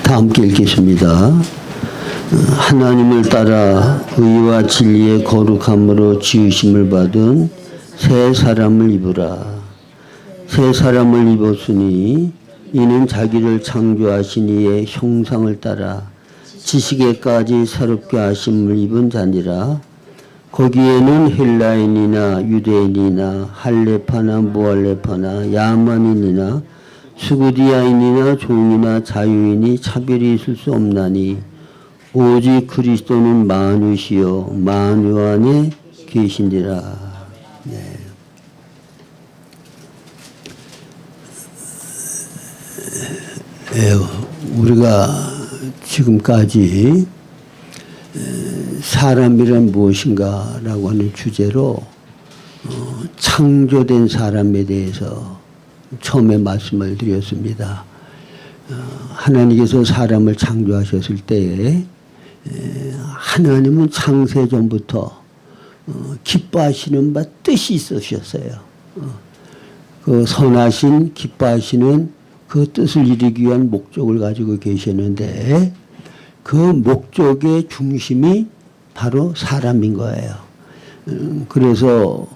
다 함께 읽겠습니다. 하나님을 따라 의와 진리의 거룩함으로 지으심을 받은 새 사람을 입으라. 새 사람을 입었으니 이는 자기를 창조하신 이의 형상을 따라 지식에까지 새롭게 하심을 입은 자니라. 거기에는 헬라인이나 유대인이나 할레파나 무할레파나 야만인이나 수구디아인이나 종이나 자유인이 차별이 있을 수 없나니 오직 그리스도는 만유시요 만유 안에 계신지라. 네. 우리가 지금까지 사람이란 무엇인가 라고 하는 주제로 창조된 사람에 대해서 처음에 말씀을 드렸습니다. 하나님께서 사람을 창조하셨을 때에 하나님은 창세전부터 기뻐하시는 바 뜻이 있으셨어요. 그 선하신 기뻐하시는 그 뜻을 이루기 위한 목적을 가지고 계셨는데 그 목적의 중심이 바로 사람인 거예요. 그래서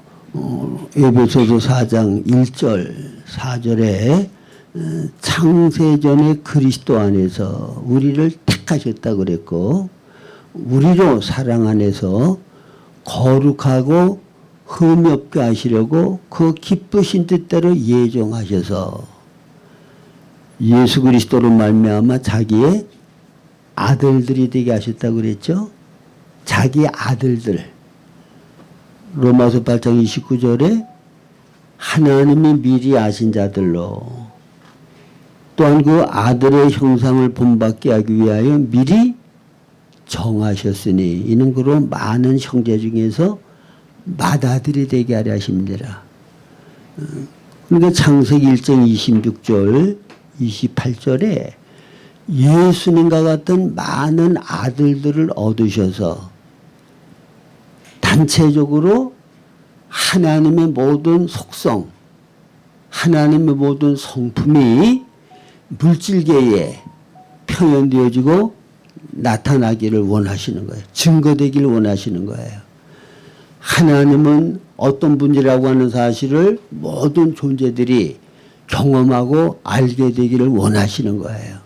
에베소서 4장 1절 4절에 창세전에 그리스도 안에서 우리를 택하셨다 그랬고 우리로 사랑 안에서 거룩하고 흠이 없게 하시려고 그 기쁘신 뜻대로 예정하셔서 예수 그리스도로 말미암아 자기의 아들들이 되게 하셨다고 그랬죠. 자기의 아들들. 로마서 8장 29절에 하나님이 미리 아신 자들로 또한 그 아들의 형상을 본받게 하기 위하여 미리 정하셨으니 이는 그로 많은 형제 중에서 맏아들이 되게 하려 하십니다. 그러니까 창세기 1장 26절 28절에 예수님과 같은 많은 아들들을 얻으셔서 단체적으로 하나님의 모든 속성, 하나님의 모든 성품이 물질계에 표현되어지고 나타나기를 원하시는 거예요. 증거되기를 원하시는 거예요. 하나님은 어떤 분이라고 하는 사실을 모든 존재들이 경험하고 알게 되기를 원하시는 거예요.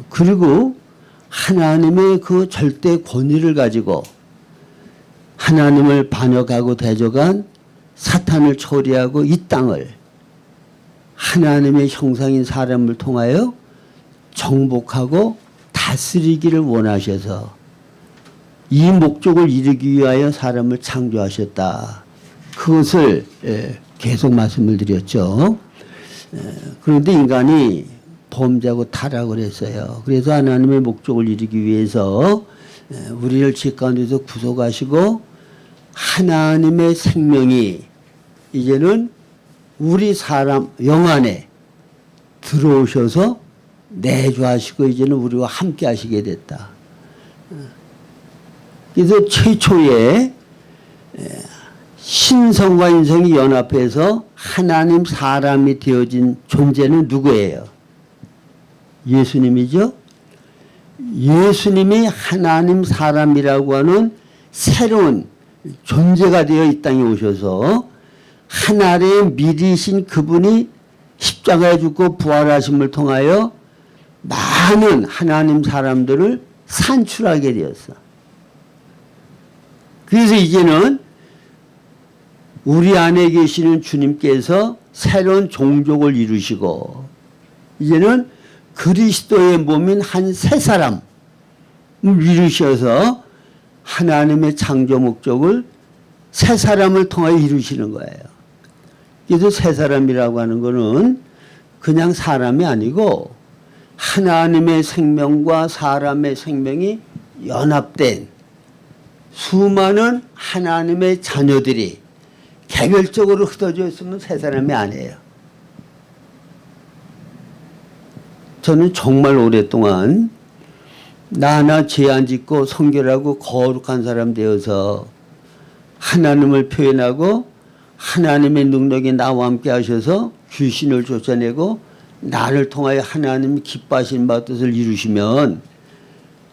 그리고 하나님의 그 절대 권위를 가지고 하나님을 반역하고 대적한 사탄을 처리하고 이 땅을 하나님의 형상인 사람을 통하여 정복하고 다스리기를 원하셔서 이 목적을 이루기 위하여 사람을 창조하셨다. 그것을 계속 말씀을 드렸죠. 그런데 인간이 범죄하고 타락을 했어요. 그래서 하나님의 목적을 이루기 위해서 우리를 죄 가운데서 구속하시고 하나님의 생명이 이제는 우리 사람 영 안에 들어오셔서 내주하시고 이제는 우리와 함께 하시게 됐다. 그래서 최초에 신성과 인성이 연합해서 하나님 사람이 되어진 존재는 누구예요? 예수님이죠. 예수님이 하나님 사람이라고 하는 새로운 존재가 되어 이 땅에 오셔서 하나님의 미리신 그분이 십자가에 죽고 부활하심을 통하여 많은 하나님 사람들을 산출하게 되었어. 그래서 이제는 우리 안에 계시는 주님께서 새로운 종족을 이루시고 이제는 그리스도의 몸인 한 새 사람을 이루셔서 하나님의 창조 목적을 새 사람을 통하여 이루시는 거예요. 그래서 새 사람이라고 하는 것은 그냥 사람이 아니고 하나님의 생명과 사람의 생명이 연합된 수많은 하나님의 자녀들이 개별적으로 흩어져 있으면 새 사람이 아니에요. 저는 정말 오랫동안 나 하나 죄 안 짓고 성결하고 거룩한 사람 되어서 하나님을 표현하고 하나님의 능력이 나와 함께 하셔서 귀신을 쫓아내고 나를 통하여 하나님이 기뻐하시는 바 뜻을 이루시면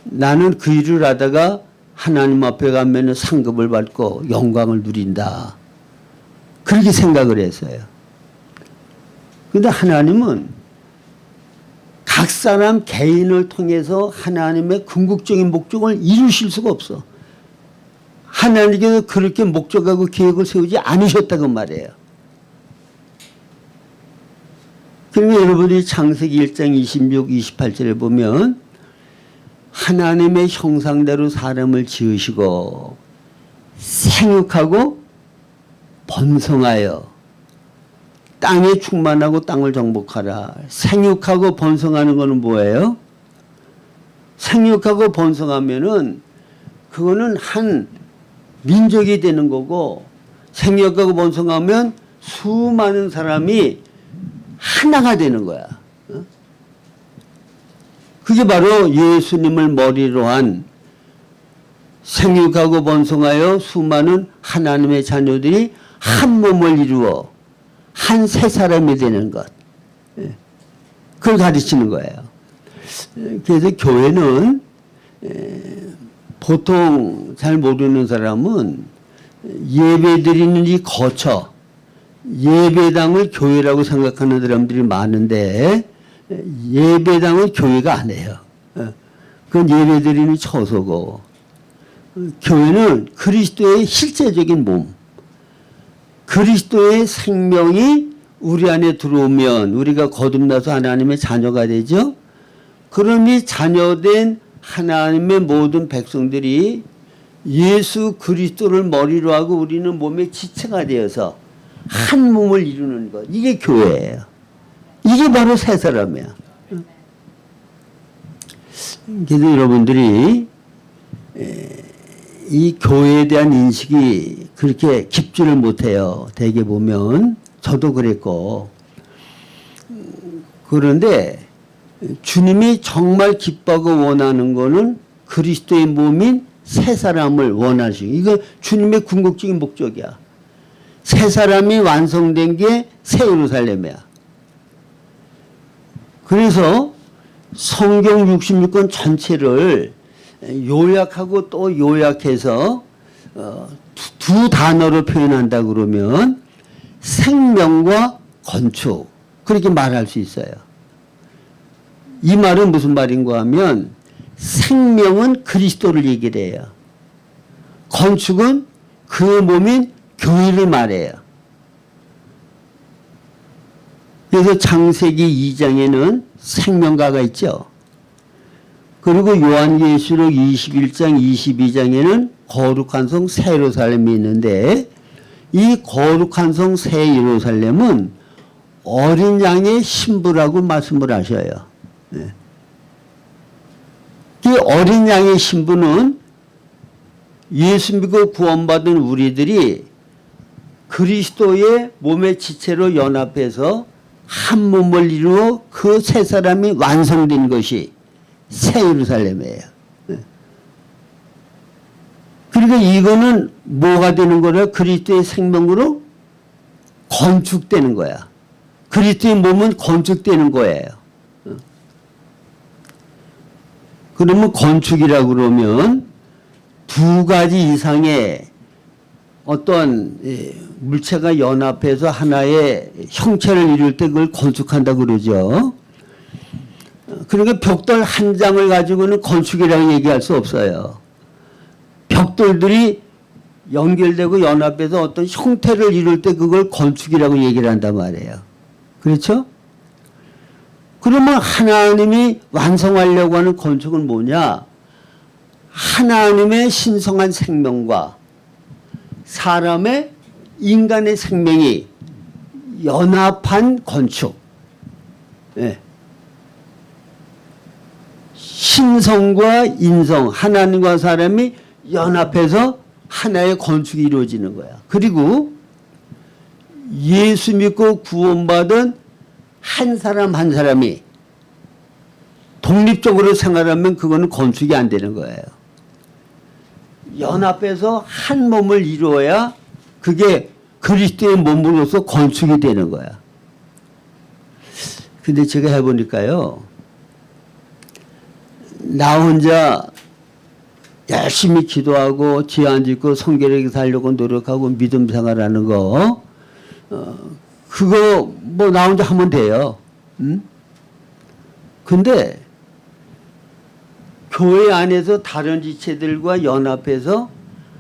나는 그 일을 하다가 하나님 앞에 가면 상급을 받고 영광을 누린다. 그렇게 생각을 했어요. 그런데 하나님은 각 사람 개인을 통해서 하나님의 궁극적인 목적을 이루실 수가 없어. 하나님께서 그렇게 목적하고 계획을 세우지 않으셨다고 말해요. 그러면 여러분이 창세기 1장 26, 28절에 보면 하나님의 형상대로 사람을 지으시고 생육하고 번성하여 땅에 충만하고 땅을 정복하라. 생육하고 번성하는 것은 뭐예요? 생육하고 번성하면은 그거는 한 민족이 되는 거고, 생육하고 번성하면 수많은 사람이 하나가 되는 거야. 그게 바로 예수님을 머리로 한 생육하고 번성하여 수많은 하나님의 자녀들이 한 몸을 이루어 한 새 사람이 되는 것. 그걸 가르치는 거예요. 그래서 교회는 보통 잘 모르는 사람은 예배드리는 이 거처, 예배당을 교회라고 생각하는 사람들이 많은데 예배당은 교회가 아니에요. 그건 예배드리는 처소고, 교회는 그리스도의 실제적인 몸, 그리스도의 생명이 우리 안에 들어오면 우리가 거듭나서 하나님의 자녀가 되죠. 그럼 이 자녀된 하나님의 모든 백성들이 예수 그리스도를 머리로 하고 우리는 몸의 지체가 되어서 한 몸을 이루는 것. 이게 교회예요. 이게 바로 새 사람이야. 그래서 여러분들이 이 교회에 대한 인식이 그렇게 깊지를 못해요. 대개 보면 저도 그랬고. 그런데 주님이 정말 기뻐하고 원하는 거는 그리스도의 몸인 새 사람을 원하시고, 이거 주님의 궁극적인 목적이야. 새 사람이 완성된 게 새 예루살렘이야. 그래서 성경 66권 전체를 요약하고 또 요약해서 두 단어로 표현한다 그러면 생명과 건축, 그렇게 말할 수 있어요. 이 말은 무슨 말인가 하면 생명은 그리스도를 얘기를 해요. 건축은 그 몸인 교회를 말해요. 그래서 창세기 2장에는 생명가가 있죠. 그리고 요한계시록 21장 22장에는 거룩한 성 새 예루살렘이 있는데, 이 거룩한 성 새 예루살렘은 어린 양의 신부라고 말씀을 하셔요. 이 어린 양의 신부는 예수 믿고 구원받은 우리들이 그리스도의 몸의 지체로 연합해서 한 몸을 이루어 그 새 사람이 완성된 것이 새 예루살렘이에요. 그러니까 이거는 뭐가 되는 거냐? 그리스도의 생명으로 건축되는 거야. 그리스도의 몸은 건축되는 거예요. 그러면 건축이라고 그러면 두 가지 이상의 어떤 물체가 연합해서 하나의 형체를 이룰 때 그걸 건축한다고 그러죠. 그러니까 벽돌 한 장을 가지고는 건축이라고 얘기할 수 없어요. 벽돌들이 연결되고 연합해서 어떤 형태를 이룰 때 그걸 건축이라고 얘기를 한단 말이에요. 그렇죠? 그러면 하나님이 완성하려고 하는 건축은 뭐냐? 하나님의 신성한 생명과 사람의 인간의 생명이 연합한 건축. 네. 신성과 인성, 하나님과 사람이 연합해서 하나의 건축이 이루어지는 거야. 그리고 예수 믿고 구원받은 한 사람 한 사람이 독립적으로 생활하면 그거는 건축이 안 되는 거예요. 연합해서 한 몸을 이루어야 그게 그리스도의 몸으로서 건축이 되는 거야. 근데 제가 해보니까요, 나 혼자 열심히 기도하고 죄 안 짓고 성결하게 살려고 노력하고 믿음 생활하는 거, 그거 뭐 나 혼자 하면 돼요. 근데 교회 안에서 다른 지체들과 연합해서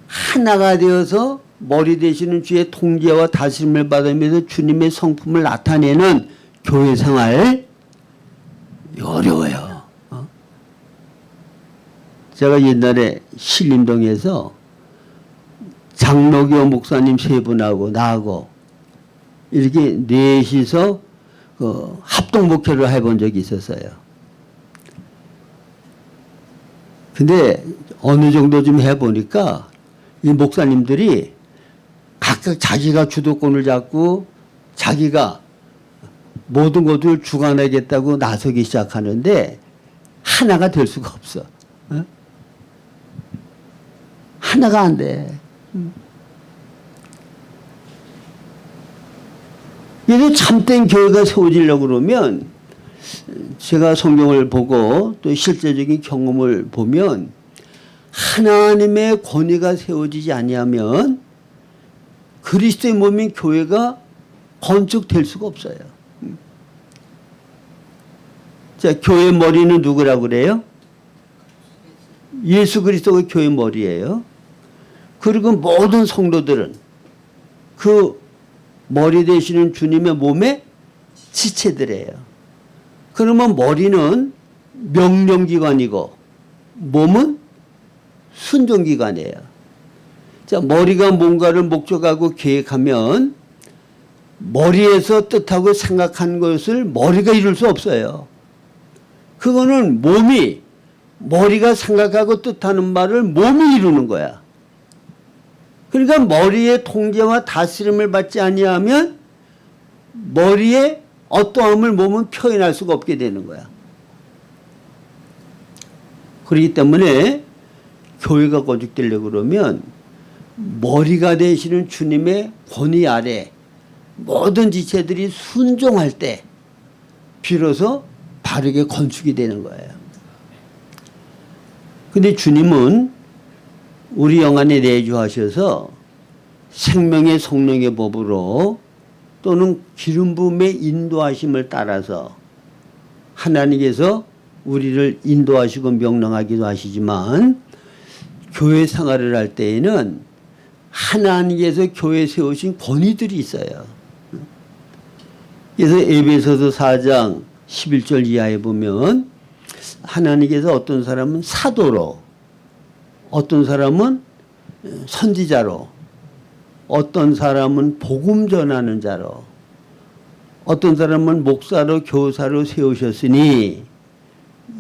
하나가 되어서 머리 되시는 주의 통제와 다스림을 받으면서 주님의 성품을 나타내는 교회 생활 어려워요. 제가 옛날에 신림동에서 장로교 목사님 세 분하고 나하고 이렇게 넷이서 합동 목회를 해본 적이 있었어요. 근데 어느 정도 좀 해보니까 이 목사님들이 각각 자기가 주도권을 잡고 자기가 모든 것을 주관하겠다고 나서기 시작하는데 하나가 될 수가 없어. 하나가 안 돼. 그래서 참된 교회가 세워지려고 그러면 제가 성경을 보고 또 실제적인 경험을 보면 하나님의 권위가 세워지지 아니하면 그리스도의 몸인 교회가 건축될 수가 없어요. 자, 교회 머리는 누구라고 그래요? 예수 그리스도가 교회 머리예요. 그리고 모든 성도들은 그 머리 되시는 주님의 몸의 지체들이에요. 그러면 머리는 명령기관이고 몸은 순종기관이에요. 자, 머리가 뭔가를 목적하고 계획하면 머리에서 뜻하고 생각한 것을 머리가 이룰 수 없어요. 그거는 몸이 머리가 생각하고 뜻하는 말을 몸이 이루는 거야. 그러니까 머리의 통제와 다스림을 받지 아니하면 머리에 어떠함을 몸은 표현할 수가 없게 되는 거야. 그렇기 때문에 교회가 건축되려고 그러면 머리가 되시는 주님의 권위 아래 모든 지체들이 순종할 때 비로소 바르게 건축이 되는 거예요. 근데 주님은 우리 영안에 내주하셔서 생명의 성령의 법으로 또는 기름 부음의 인도하심을 따라서 하나님께서 우리를 인도하시고 명령하기도 하시지만 교회 생활을 할 때에는 하나님께서 교회에 세우신 권위들이 있어요. 그래서 에베소서 4장 11절 이하에 보면 하나님께서 어떤 사람은 사도로, 어떤 사람은 선지자로, 어떤 사람은 복음 전하는 자로, 어떤 사람은 목사로 교사로 세우셨으니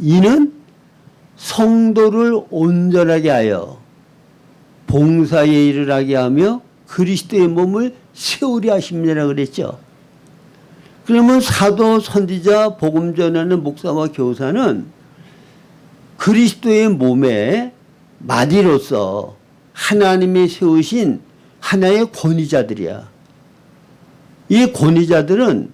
이는 성도를 온전하게 하여 봉사의 일을 하게 하며 그리스도의 몸을 세우려 하심이라 그랬죠. 그러면 사도, 선지자, 복음 전하는 목사와 교사는 그리스도의 몸의 마디로서 하나님이 세우신 하나의 권위자들이야. 이 권위자들은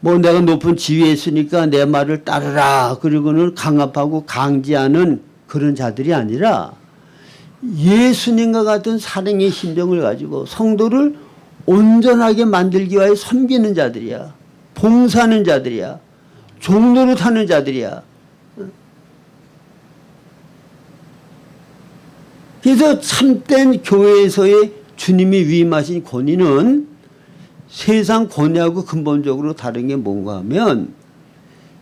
뭐 내가 높은 지위에 있으니까 내 말을 따르라 그리고는 강압하고 강제하는 그런 자들이 아니라 예수님과 같은 사랑의 심정을 가지고 성도를 온전하게 만들기 위하여 섬기는 자들이야. 봉사하는 자들이야. 종로를 하는 자들이야. 그래서 참된 교회에서의 주님이 위임하신 권위는 세상 권위하고 근본적으로 다른 게 뭔가 하면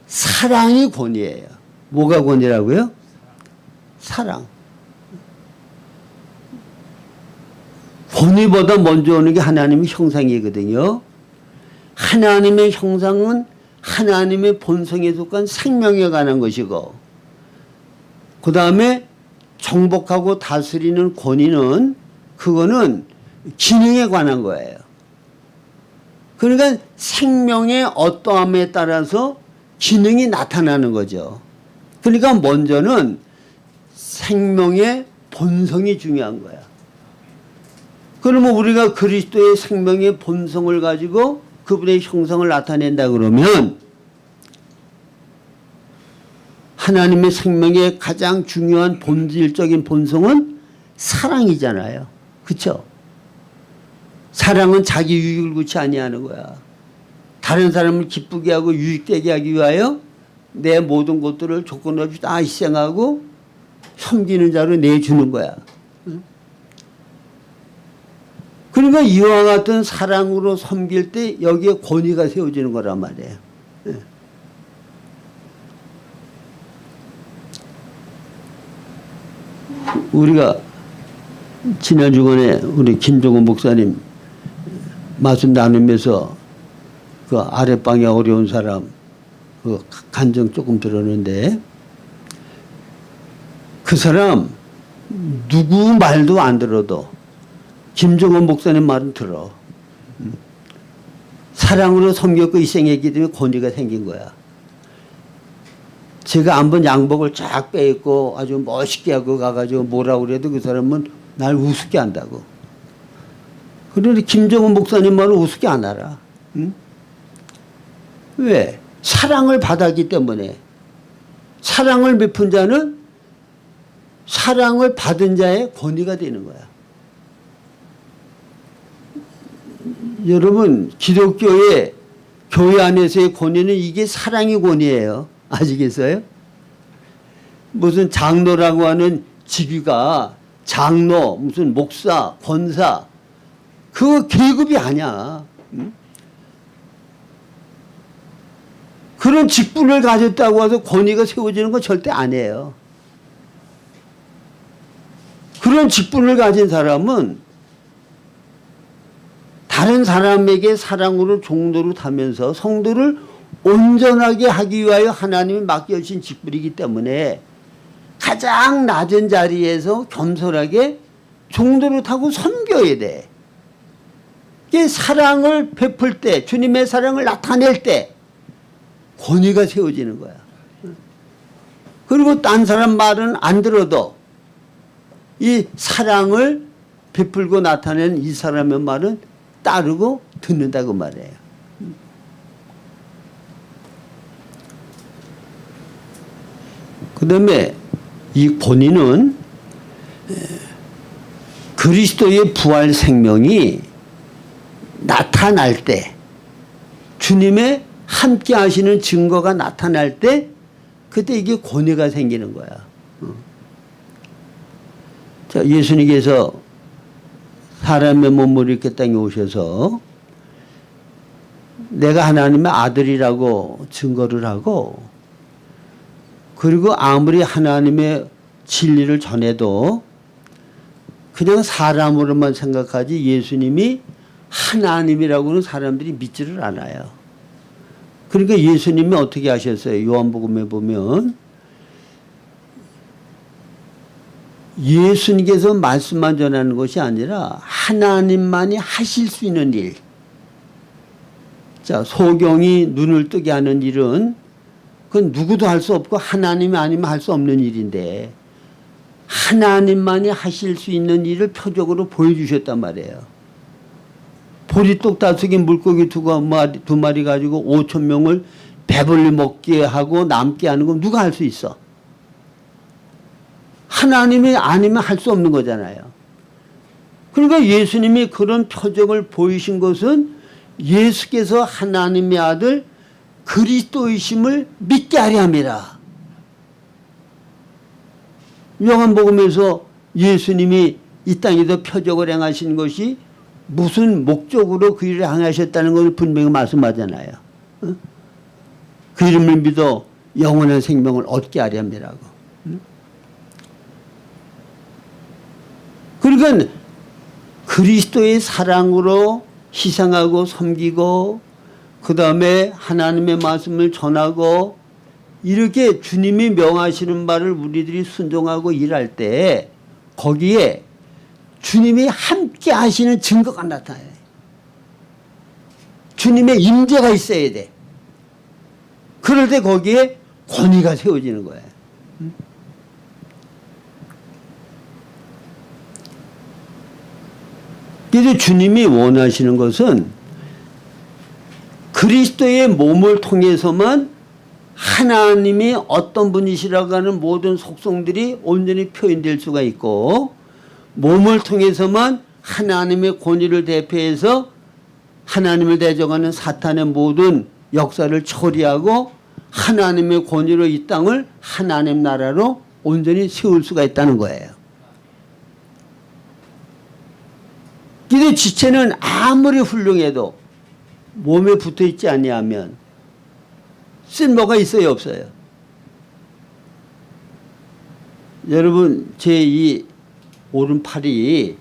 사랑이 권위예요. 뭐가 권위라고요? 사랑. 권위보다 먼저 오는 게 하나님의 형상이거든요. 하나님의 형상은 하나님의 본성에 속한 생명에 관한 것이고 그 다음에 정복하고 다스리는 권위는 그거는 기능에 관한 거예요. 그러니까 생명의 어떠함에 따라서 기능이 나타나는 거죠. 그러니까 먼저는 생명의 본성이 중요한 거야. 그러면 우리가 그리스도의 생명의 본성을 가지고 그분의 형상을 나타낸다 그러면 하나님의 생명의 가장 중요한 본질적인 본성은 사랑이잖아요. 그렇죠? 사랑은 자기 유익을 구치 아니하는 거야. 다른 사람을 기쁘게 하고 유익되게 하기 위하여 내 모든 것들을 조건 없이 다 희생하고 섬기는 자로 내주는 거야. 그러니까 이와 같은 사랑으로 섬길 때 여기에 권위가 세워지는 거란 말이에요. 우리가 지난 주간에 우리 김종원 목사님 말씀 나누면서 그 아랫방에 어려운 사람 그 간증 조금 들었는데 그 사람 누구 말도 안 들어도 김종원 목사님 말은 들어. 사랑으로 섬겼고 희생했기 때문에 권위가 생긴 거야. 제가 한번 양복을 쫙 빼입고 아주 멋있게 하고 가가지고 뭐라고 그래도 그 사람은 날 우습게 한다고. 그런데 김정은 목사님 말은 우습게 안 알아. 응? 왜? 사랑을 받았기 때문에. 사랑을 베푼 자는 사랑을 받은 자의 권위가 되는 거야. 여러분, 기독교의 교회 안에서의 권위는 이게 사랑의 권위예요. 아시겠어요? 무슨 장로라고 하는 직위가 장로, 무슨 목사, 권사, 그 계급이 아니야. 응? 그런 직분을 가졌다고 해서 권위가 세워지는 건 절대 아니에요. 그런 직분을 가진 사람은 다른 사람에게 사랑으로 종로로 타면서 성도를 온전하게 하기 위하여 하나님이 맡겨주신 직분이기 때문에 가장 낮은 자리에서 겸손하게 종로로 타고 섬겨야 돼. 이게 사랑을 베풀 때, 주님의 사랑을 나타낼 때 권위가 세워지는 거야. 그리고 딴 사람 말은 안 들어도 이 사랑을 베풀고 나타낸 이 사람의 말은 따르고 듣는다고 말해요. 그 다음에 이 권위는 그리스도의 부활 생명이 나타날 때, 주님의 함께 하시는 증거가 나타날 때, 그때 이게 권위가 생기는 거야. 자, 예수님께서 사람의 몸으로 이렇게 땅에 오셔서 내가 하나님의 아들이라고 증거를 하고, 그리고 아무리 하나님의 진리를 전해도 그냥 사람으로만 생각하지 예수님이 하나님이라고는 사람들이 믿지를 않아요. 그러니까 예수님이 어떻게 하셨어요? 요한복음에 보면 예수님께서 말씀만 전하는 것이 아니라 하나님만이 하실 수 있는 일. 자, 소경이 눈을 뜨게 하는 일은 그건 누구도 할 수 없고 하나님이 아니면 할 수 없는 일인데 하나님만이 하실 수 있는 일을 표적으로 보여주셨단 말이에요. 보리떡 5개 물고기 2마리 가지고 5천 명을 배불리 먹게 하고 남게 하는 건 누가 할 수 있어? 하나님이 아니면 할 수 없는 거잖아요. 그러니까 예수님이 그런 표적을 보이신 것은 예수께서 하나님의 아들 그리스도이심을 믿게 하려 함이라. 요한복음에서 예수님이 이 땅에서 표적을 행하신 것이 무슨 목적으로 그 일을 행하셨다는 것을 분명히 말씀하잖아요. 그 이름을 믿어 영원한 생명을 얻게 하려 함이라고. 그러니까 그리스도의 사랑으로 희생하고 섬기고 그 다음에 하나님의 말씀을 전하고 이렇게 주님이 명하시는 바를 우리들이 순종하고 일할 때 거기에 주님이 함께 하시는 증거가 나타나요. 주님의 임재가 있어야 돼. 그럴 때 거기에 권위가 세워지는 거예요. 그래서 주님이 원하시는 것은 그리스도의 몸을 통해서만 하나님이 어떤 분이시라고 하는 모든 속성들이 온전히 표현될 수가 있고, 몸을 통해서만 하나님의 권위를 대표해서 하나님을 대적하는 사탄의 모든 역사를 처리하고 하나님의 권위로 이 땅을 하나님 나라로 온전히 세울 수가 있다는 거예요. 근데 지체는 아무리 훌륭해도 몸에 붙어 있지 아니하면 쓸모가 있어요, 없어요? 여러분, 제 이 오른팔이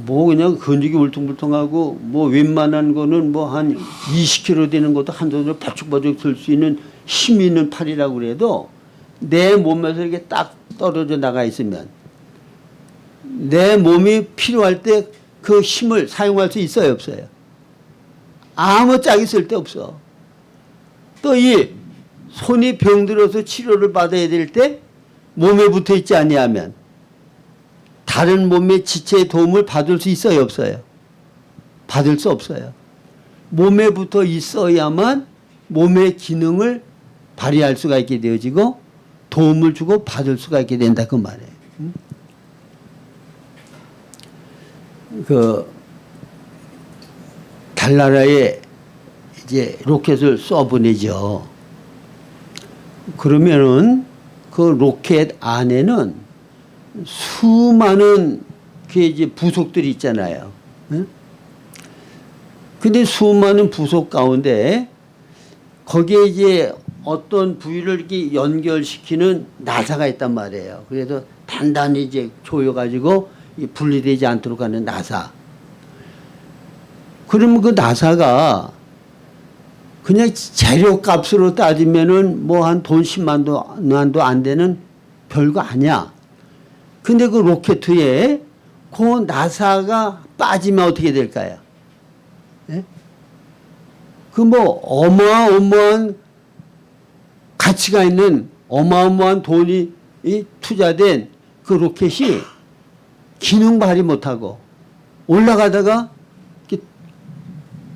뭐 그냥 근육이 울퉁불퉁하고 뭐 웬만한 거는 뭐 한 20kg 되는 것도 한 손으로 바축바축 들 수 있는 힘이 있는 팔이라고 그래도 내 몸에서 이렇게 딱 떨어져 나가 있으면 내 몸이 필요할 때 그 힘을 사용할 수 있어요, 없어요? 아무 짝이 쓸데 없어. 또 이 손이 병들어서 치료를 받아야 될 때 몸에 붙어 있지 아니하면 다른 몸의 지체의 도움을 받을 수 있어요, 없어요? 받을 수 없어요. 몸에 붙어 있어야만 몸의 기능을 발휘할 수가 있게 되어지고 도움을 주고 받을 수가 있게 된다 그 말이에요. 그 달나라에 이제 로켓을 쏘보내죠. 그러면은 그 로켓 안에는 수많은 그 이제 부속들이 있잖아요. 근데 수많은 부속 가운데 거기에 이제 어떤 부위를 이렇게 연결시키는 나사가 있단 말이에요. 그래서 단단히 이제 조여가지고 분리되지 않도록 하는 나사. 그러면 그 나사가 그냥 재료값으로 따지면은 뭐 한 돈 10만 원도 안 되는 별거 아니야. 근데 그 로켓에 그 나사가 빠지면 어떻게 될까요? 예? 그 뭐 어마어마한 가치가 있는 어마어마한 돈이 투자된 그 로켓이 기능 발휘 못하고 올라가다가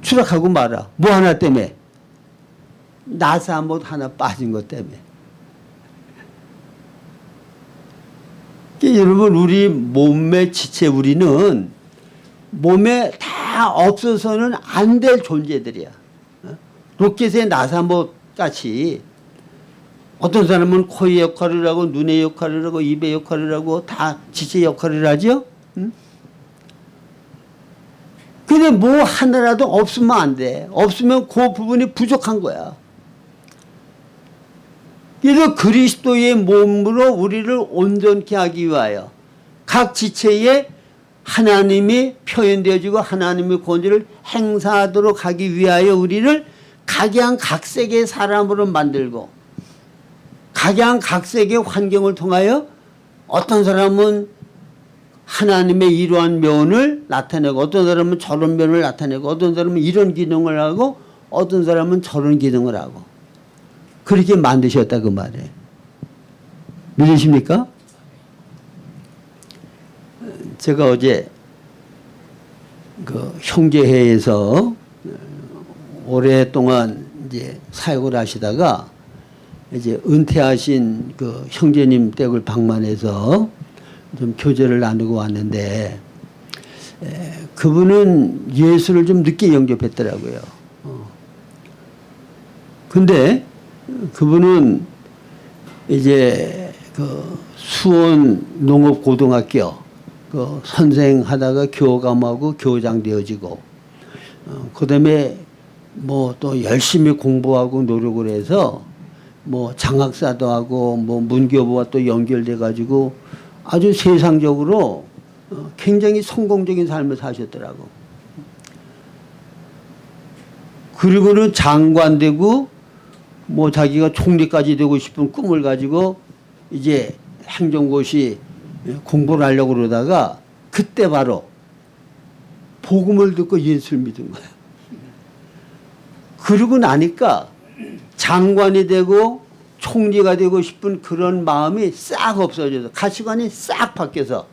추락하고 말아. 뭐 하나 때문에? 나사 뭐 하나 빠진 것 때문에. 여러분, 우리 몸의 지체 우리는 몸에 다 없어서는 안 될 존재들이야. 로켓의 나사못 같이 어떤 사람은 코의 역할을 하고 눈의 역할을 하고 입의 역할을 하고 다 지체 역할을 하죠. 근데 뭐 하나라도 없으면 안 돼. 없으면 그 부분이 부족한 거야. 그래서 그리스도의 몸으로 우리를 온전케 하기 위하여 각 지체에 하나님이 표현되어지고 하나님의 권위를 행사하도록 하기 위하여 우리를 각양각색의 사람으로 만들고 각양각색의 환경을 통하여 어떤 사람은 하나님의 이러한 면을 나타내고 어떤 사람은 저런 면을 나타내고 어떤 사람은 이런 기능을 하고 어떤 사람은 저런 기능을 하고 그렇게 만드셨다 그 말이에요. 믿으십니까? 제가 어제 그 형제회에서 오랫동안 이제 사역을 하시다가 이제 은퇴하신 그 형제님 댁을 방문해서 좀 교제를 나누고 왔는데 그분은 예수를 좀 늦게 영접했더라고요. 근데 그분은 이제 그 수원 농업고등학교 그 선생하다가 교감하고 교장 되어지고 그다음에 뭐 또 열심히 공부하고 노력을 해서 뭐 장학사도 하고 뭐 문교부와 또 연결돼 가지고 아주 세상적으로 굉장히 성공적인 삶을 사셨더라고. 그리고는 장관 되고 뭐 자기가 총리까지 되고 싶은 꿈을 가지고 이제 행정고시 공부를 하려고 그러다가 그때 바로 복음을 듣고 예수를 믿은 거야. 그러고 나니까 장관이 되고 총리가 되고 싶은 그런 마음이 싹 없어져서 가치관이 싹 바뀌어서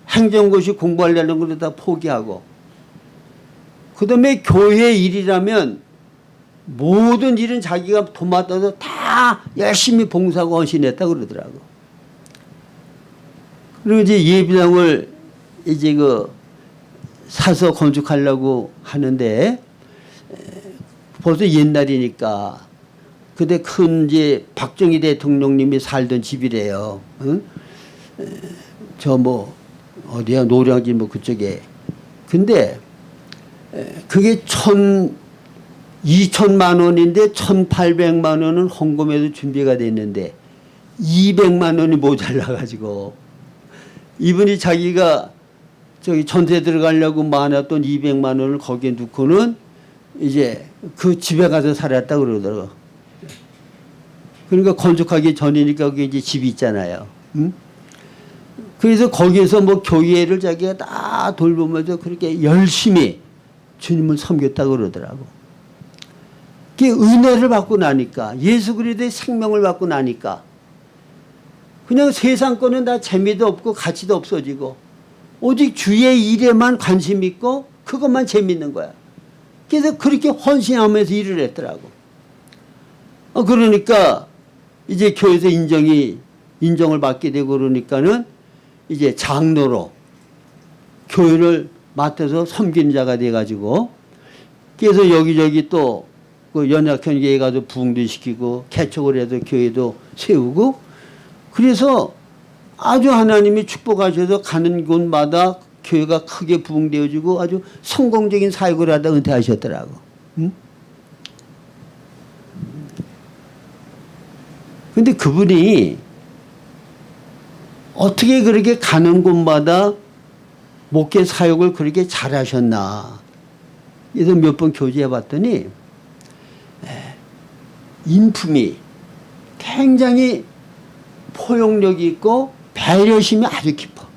행정고시 공부하려는 걸 다 포기하고 그다음에 교회 일이라면 모든 일은 자기가 도맡아서 다 열심히 봉사하고 헌신했다고 그러더라고. 그리고 이제 예비당을 이제 사서 건축하려고 하는데 벌써 옛날이니까 그때 큰 이제 박정희 대통령님이 살던 집이래요. 응? 저 어디야 노량진 그쪽에. 근데 그게 2천만 원인데 1,800만 원은 헌금해도 준비가 됐는데 200만 원이 모자라가지고 이분이 자기가 저기 전세 들어가려고 많았던 200만 원을 거기에 넣고는 이제 그 집에 가서 살았다 그러더라고. 그러니까 건축하기 전이니까 그게 이제 집이 있잖아요. 응? 그래서 거기에서 교회를 자기가 다 돌보면서 그렇게 열심히 주님을 섬겼다 그러더라고. 그게 은혜를 받고 나니까, 예수 그리스도의 생명을 받고 나니까 그냥 세상 거는 다 재미도 없고 가치도 없어지고 오직 주의 일에만 관심 있고 그것만 재밌는 거야. 그래서 그렇게 헌신하면서 일을 했더라고. 그러니까 이제 교회에서 인정을 받게 되고 그러니까는 이제 장로로 교회를 맡아서 섬기는 자가 돼가지고 그래서 여기저기 또 그 연약한 교회 가서 부흥도 시키고 개척을 해서 교회도 세우고 그래서 아주 하나님이 축복하셔서 가는 곳마다 교회가 크게 부흥되어지고 아주 성공적인 사역을 하다 은퇴하셨더라고. 응? 근데 그분이 어떻게 그렇게 가는 곳마다 목회 사역을 그렇게 잘하셨나. 그래서 몇 번 교제해 봤더니 인품이 굉장히 포용력이 있고 배려심이 아주 깊어.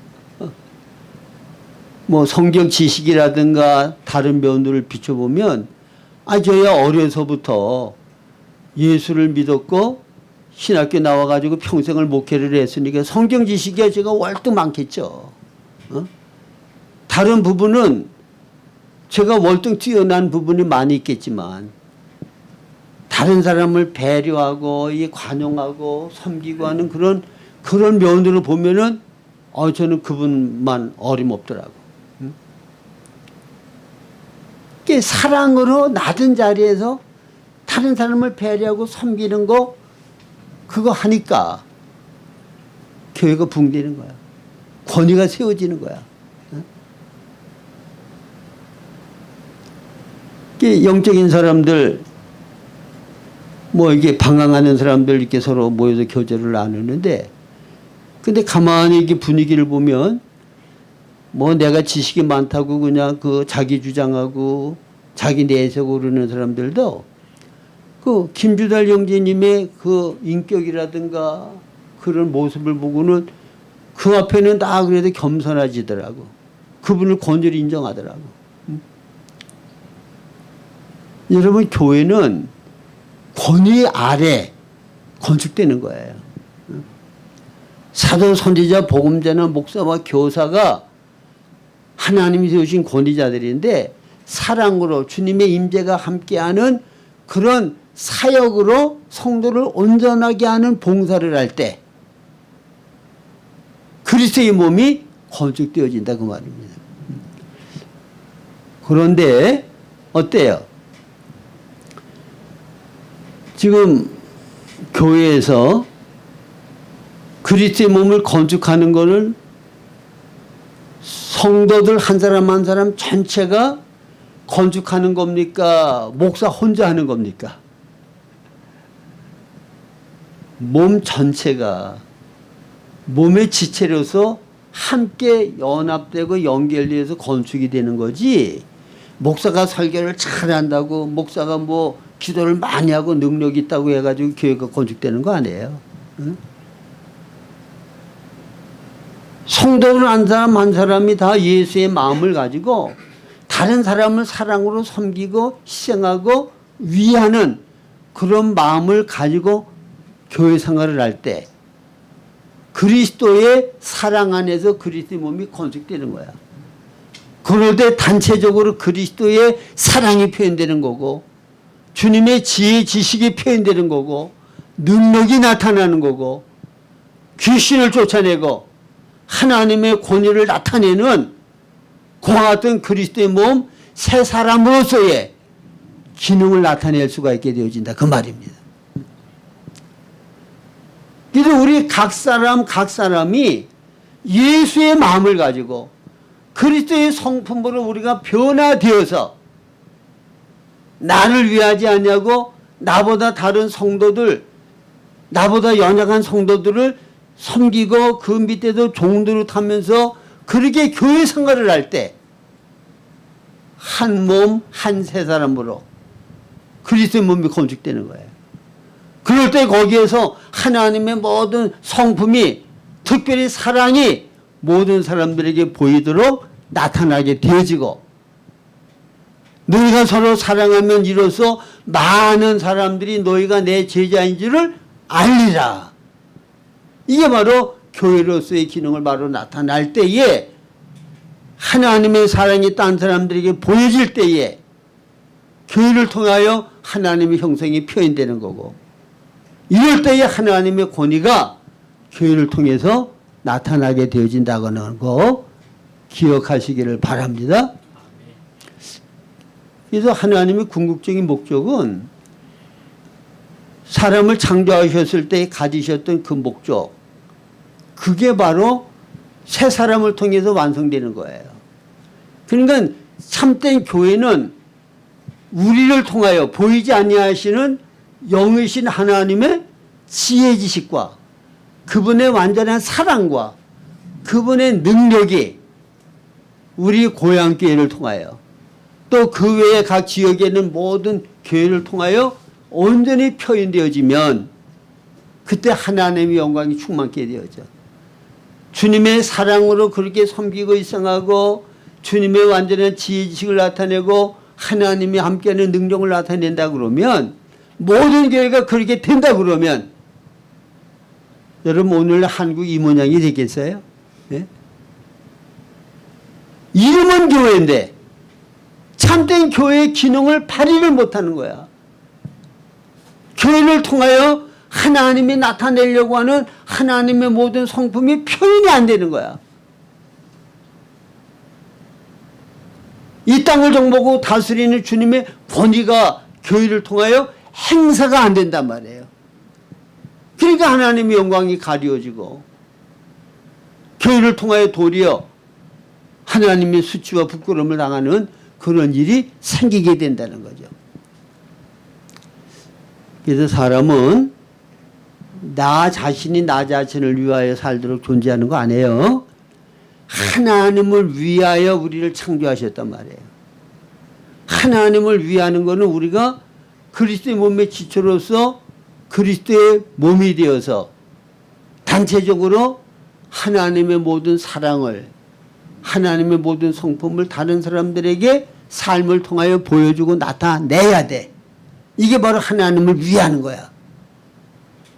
성경 지식이라든가 다른 면들을 비춰보면 저야 어려서부터 예수를 믿었고 신학교 나와가지고 평생을 목회를 했으니까 성경 지식이 제가 월등 많겠죠. 다른 부분은 제가 월등 뛰어난 부분이 많이 있겠지만 다른 사람을 배려하고 관용하고 섬기고 하는 그런 면으로 보면은 저는 그분만 어림없더라고. 그게 사랑으로 낮은 자리에서 다른 사람을 배려하고 섬기는 거 그거 하니까 교회가 붕대는 거야. 권위가 세워지는 거야. 영적인 사람들 이게 방황하는 사람들 이렇게 서로 모여서 교제를 나누는데 근데 가만히 이렇게 분위기를 보면 내가 지식이 많다고 그냥 자기 주장하고 자기 내세고 그러는 사람들도 김주달 형제님의 인격이라든가 그런 모습을 보고는 그 앞에는 다 그래도 겸손해지더라고. 그분을 권유를 인정하더라고. 여러분 교회는 권위 아래 건축되는 거예요. 사도, 선지자, 복음자나 목사와 교사가 하나님이 세우신 권위자들인데 사랑으로 주님의 임재가 함께하는 그런 사역으로 성도를 온전하게 하는 봉사를 할 때 그리스도의 몸이 건축되어진다 그 말입니다. 그런데 어때요? 지금 교회에서 그리스도의 몸을 건축하는 것은 성도들 한 사람 한 사람 전체가 건축하는 겁니까? 목사 혼자 하는 겁니까? 몸 전체가 몸의 지체로서 함께 연합되고 연결되어서 건축이 되는 거지. 목사가 설교를 잘한다고 목사가 기도를 많이 하고 능력이 있다고 해가지고 교회가 건축되는 거 아니에요. 응? 성도들 한 사람 한 사람이 다 예수의 마음을 가지고 다른 사람을 사랑으로 섬기고 희생하고 위하는 그런 마음을 가지고 교회 생활을 할 때 그리스도의 사랑 안에서 그리스도의 몸이 건축되는 거야. 그럴 때 단체적으로 그리스도의 사랑이 표현되는 거고 주님의 지혜, 지식이 표현되는 거고, 능력이 나타나는 거고, 귀신을 쫓아내고 하나님의 권위를 나타내는 그와 같은 그리스도의 몸 새 사람으로서의 기능을 나타낼 수가 있게 되어진다, 그 말입니다. 그래서 우리 각 사람이 예수의 마음을 가지고 그리스도의 성품으로 우리가 변화되어서 나를 위하지 않냐고 나보다 다른 성도들, 나보다 연약한 성도들을 섬기고 그 밑에도 종도를 타면서 그렇게 교회 생활을 할 때 한 몸, 한 세 사람으로 그리스도의 몸이 건축되는 거예요. 그럴 때 거기에서 하나님의 모든 성품이, 특별히 사랑이 모든 사람들에게 보이도록 나타나게 되어지고, 너희가 서로 사랑하면 이로써 많은 사람들이 너희가 내 제자인 줄을 알리라. 이게 바로 교회로서의 기능을 바로 나타날 때에, 하나님의 사랑이 딴 사람들에게 보여질 때에 교회를 통하여 하나님의 형성이 표현되는 거고, 이럴 때에 하나님의 권위가 교회를 통해서 나타나게 되어진다는 거 기억하시기를 바랍니다. 그래서 하나님의 궁극적인 목적은 사람을 창조하셨을 때 가지셨던 그 목적, 그게 바로 새 사람을 통해서 완성되는 거예요. 그러니까 참된 교회는 우리를 통하여 보이지 아니하시는 영이신 하나님의 지혜 지식과 그분의 완전한 사랑과 그분의 능력이 우리 고향교회를 통하여 또 그 외에 각 지역에 있는 모든 교회를 통하여 온전히 표현되어지면 그때 하나님의 영광이 충만케 되어져. 주님의 사랑으로 그렇게 섬기고 일상하고 주님의 완전한 지혜 지식을 나타내고 하나님이 함께하는 능력을 나타낸다 그러면, 모든 교회가 그렇게 된다 그러면 여러분 오늘 한국 이 모양이 되겠어요? 네? 이름은 교회인데 참된 교회의 기능을 발휘를 못하는 거야. 교회를 통하여 하나님이 나타내려고 하는 하나님의 모든 성품이 표현이 안 되는 거야. 이 땅을 정복하고 다스리는 주님의 권위가 교회를 통하여 행사가 안 된단 말이에요. 그러니까 하나님의 영광이 가려지고 교회를 통하여 도리어 하나님의 수치와 부끄러움을 당하는 그런 일이 생기게 된다는 거죠. 그래서 사람은 나 자신이 나 자신을 위하여 살도록 존재하는 거 아니에요. 하나님을 위하여 우리를 창조하셨단 말이에요. 하나님을 위하는 것은 우리가 그리스도의 몸의 지체로서 그리스도의 몸이 되어서 단체적으로 하나님의 모든 사랑을, 하나님의 모든 성품을 다른 사람들에게 삶을 통하여 보여주고 나타내야 돼. 이게 바로 하나님을 위하는 거야.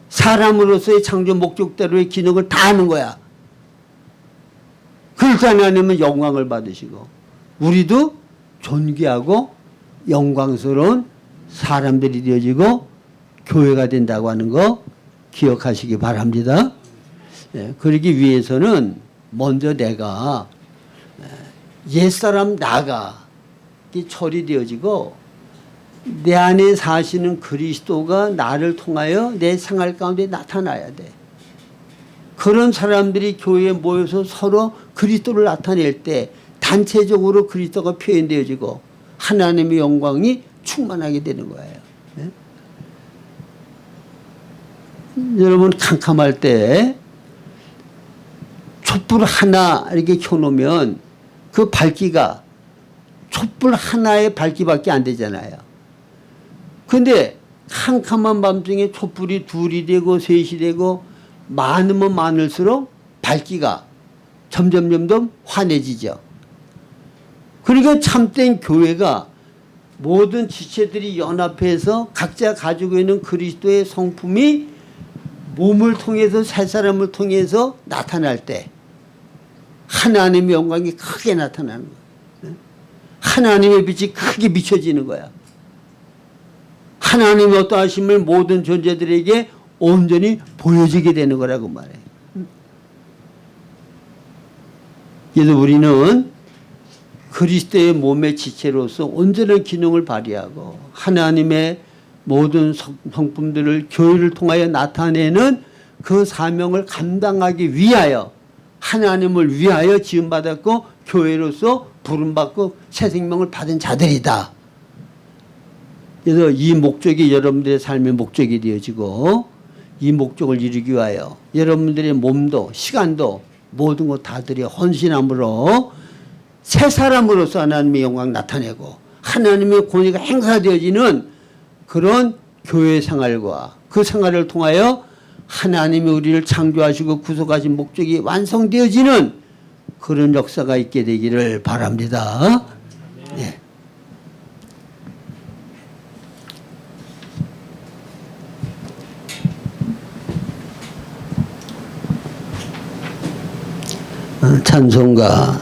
사람으로서의 창조 목적대로의 기능을 다 하는 거야. 그래서 하나님은 영광을 받으시고 우리도 존귀하고 영광스러운 사람들이 되어지고 교회가 된다고 하는 거 기억하시기 바랍니다. 그러기 위해서는 먼저 내가 옛사람 나가 처리되어지고 내 안에 사시는 그리스도가 나를 통하여 내 생활 가운데 나타나야 돼. 그런 사람들이 교회에 모여서 서로 그리스도를 나타낼 때 단체적으로 그리스도가 표현되어지고 하나님의 영광이 충만하게 되는 거예요. 네? 여러분 캄캄할 때 촛불 하나 이렇게 켜놓으면 그 밝기가 촛불 하나의 밝기밖에 안 되잖아요. 근데 캄캄한 밤중에 촛불이 둘이 되고 셋이 되고 많으면 많을수록 밝기가 점점 환해지죠. 그러니까 참된 교회가 모든 지체들이 연합해서 각자 가지고 있는 그리스도의 성품이 몸을 통해서 새 사람을 통해서 나타날 때 하나님의 영광이 크게 나타나는 거예요. 하나님의 빛이 크게 비춰지는 거야. 하나님의 어떠하심을 모든 존재들에게 온전히 보여지게 되는 거라고 말해요. 그래서 우리는 그리스도의 몸의 지체로서 온전한 기능을 발휘하고 하나님의 모든 성품들을 교회를 통하여 나타내는 그 사명을 감당하기 위하여 하나님을 위하여 지음받았고 교회로서 부름받고 새 생명을 받은 자들이다. 그래서 이 목적이 여러분들의 삶의 목적이 되어지고 이 목적을 이루기 위하여 여러분들의 몸도 시간도 모든 것 다 들여 헌신함으로 새 사람으로서 하나님의 영광 나타내고 하나님의 권위가 행사되어지는 그런 교회 생활과 그 생활을 통하여 하나님이 우리를 창조하시고 구속하신 목적이 완성되어지는 그런 역사가 있게 되기를 바랍니다. 네. 찬송가